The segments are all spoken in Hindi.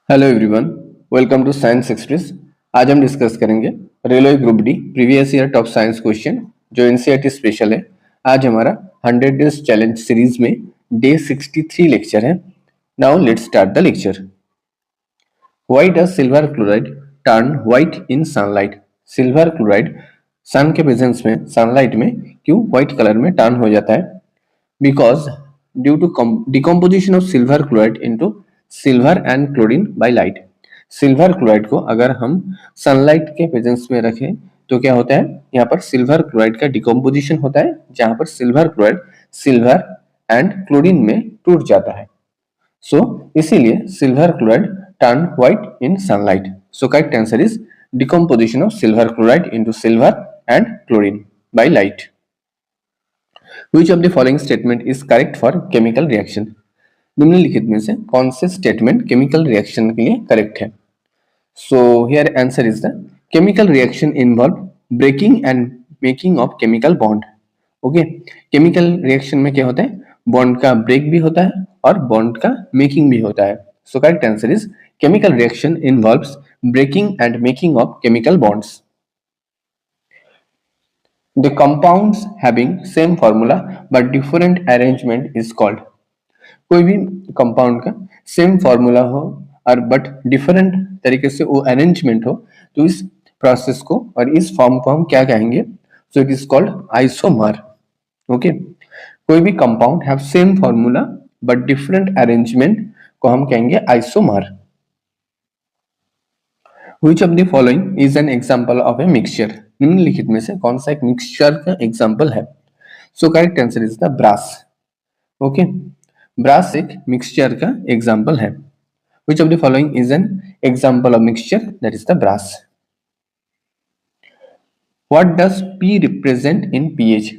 Hello everyone, welcome to science express. आज हम डिस्कस करेंगे railway group D previous year top science question जो एनसीईआरटी स्पेशल है। आज हमारा 100 डेज चैलेंज सीरीज में डे 63 लेक्चर है। Now let's start the lecture. Why does silver chloride turn white in sunlight? Silver chloride sun के प्रेजेंस में सनलाइट में क्यों व्हाइट कलर में टर्न हो जाता है? Because due to decomposition of silver chloride into silver and chlorine by light। Silver chloride को अगर हम सनलाइट के प्रेजेंस में रखें तो क्या होता है, यहाँ पर सिल्वर क्लोराइड का डिकम्पोजिशन होता है जहां पर silver chloride silver and chlorine में टूट जाता है। सो इसीलिए silver chloride turn white in sunlight. So correct answer is decomposition of silver chloride into silver and chlorine by light. Which of the following statement is correct for chemical reaction? निम्नलिखित में से कौन से स्टेटमेंट केमिकल रिएक्शन के लिए करेक्ट है? So here answer is the chemical reaction involve breaking and making of chemical bond। Okay, chemical reaction में क्या होता है, बॉन्ड का ब्रेक भी होता है और बॉन्ड का मेकिंग भी होता है। So correct answer is chemical reaction involves breaking and making of chemical bonds. The compounds having same formula but different arrangement is called। कोई भी कंपाउंड का सेम फॉर्मूला हो और बट डिफरेंट तरीके से वो अरेंजमेंट हो तो इस प्रोसेस को और इस फॉर्म को हम क्या कहेंगे? सो it is called isomer. Okay, कोई भी compound have same formula but different arrangement को हम कहेंगे isomer. Which of the following is an example of a mixture? निम्नलिखित में से कौन सा एक मिक्सचर का एग्जाम्पल है? So correct answer is the brass. Okay, brass एक मिक्सचर का एग्जाम्पल है। Which of the following is an example of mixture? That is the brass. What does P represent in pH?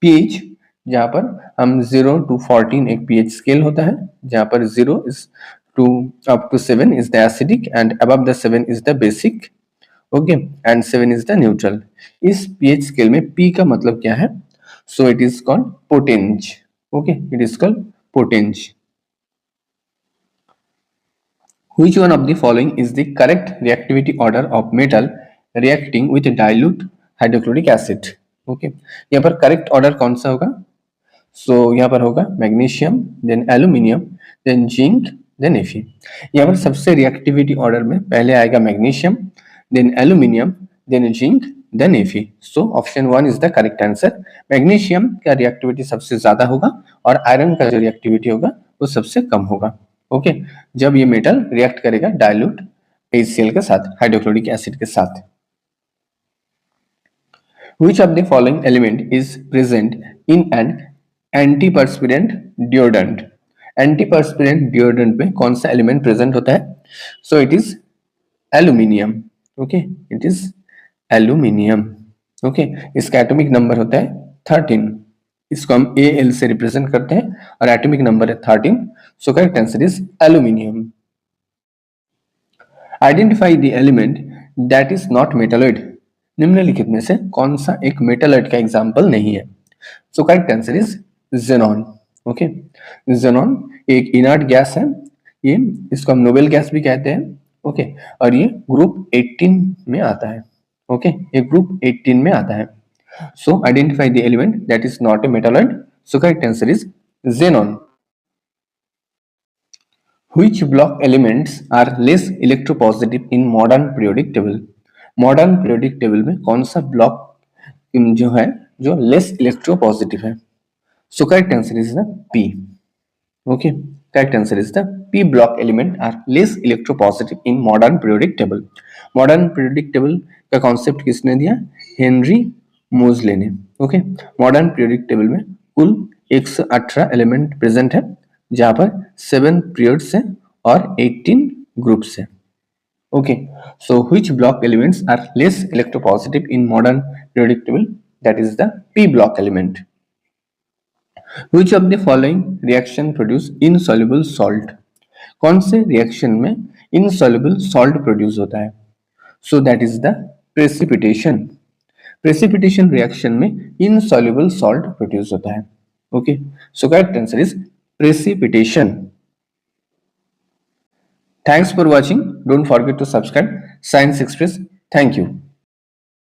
pH जहां पर हम 0 to 14 एक pH स्केल होता है, जहां पर 0 is to up to 7 is the acidic and above the 7 is the basic। Okay, and 7 is the neutral. इस pH स्केल में P का मतलब क्या है? So it is called potenz. Okay, it is called potenz. Which one of the following is the correct reactivity order of metal reacting with dilute hydrochloric acid? Okay, यहाँ पर करेक्ट ऑर्डर कौन सा होगा? सो यहाँ पर होगा magnesium, then aluminium, then zinc, then Fe। यहाँ पर सबसे रिएक्टिविटी ऑर्डर में पहले आएगा magnesium, then aluminium, then zinc, then Fe। So option 1 is the correct answer. Magnesium का रिएक्टिविटी सबसे ज्यादा होगा और आयरन का जो रिएक्टिविटी होगा वो सबसे कम होगा। ओके, जब ये मेटल रिएक्ट करेगा डाइल्यूट HCl के साथ, हाइड्रोक्लोरिक एसिड के साथ। Which of the following element is present in an antiperspirant deodorant? Antiperspirant deodorant में कौन सा एलिमेंट प्रेजेंट होता है? So it is aluminium. Okay, it is aluminium. Okay, इसका एटॉमिक नंबर होता है 13। इसको हम Al से रिप्रेजेंट करते हैं और एटॉमिक नंबर है 13। सो correct answer is aluminium. Identify the element that is not metalloid. निम्नलिखित में से कौन सा एक मेटालॉइड का एग्जांपल नहीं है? So correct answer is xenon. Okay, xenon एक इनर्ट गैस है, ये इसको हम नोबेल गैस भी कहते हैं। ओके, और ये ग्रुप 18 में आता है। ओके, ये ग्रुप 18 में आता है। सो identify the element that is not a metalloid. So correct answer is xenon। Which block elements are less electropositive in modern periodic table? Modern periodic table में कौन सा ब्लॉक जो है जो लेस इलेक्ट्रोपॉजिटिव है? So correct answer is the P. Okay, correct answer is the P block element are less electropositive in modern periodic table. Modern periodic table का कॉन्सेप्ट किसने दिया? हेनरी मोजले ने। ओके, मॉडर्न पीरियोडिक टेबल में कुल 118 एलिमेंट प्रेजेंट है, जहां पर 7 पीरियड्स हैं और 18 ग्रुप्स हैं। Okay, so which block elements are less electropositive in modern periodic table? That is the p block element. Which of the following reaction produce insoluble salt? कौन से रिएक्शन में insoluble salt produce होता है? So that is the precipitation। precipitation reaction में insoluble salt produce होता है। Okay, so correct answer is precipitation। Thanks for watching. Don't forget to subscribe Science Express. Thank you.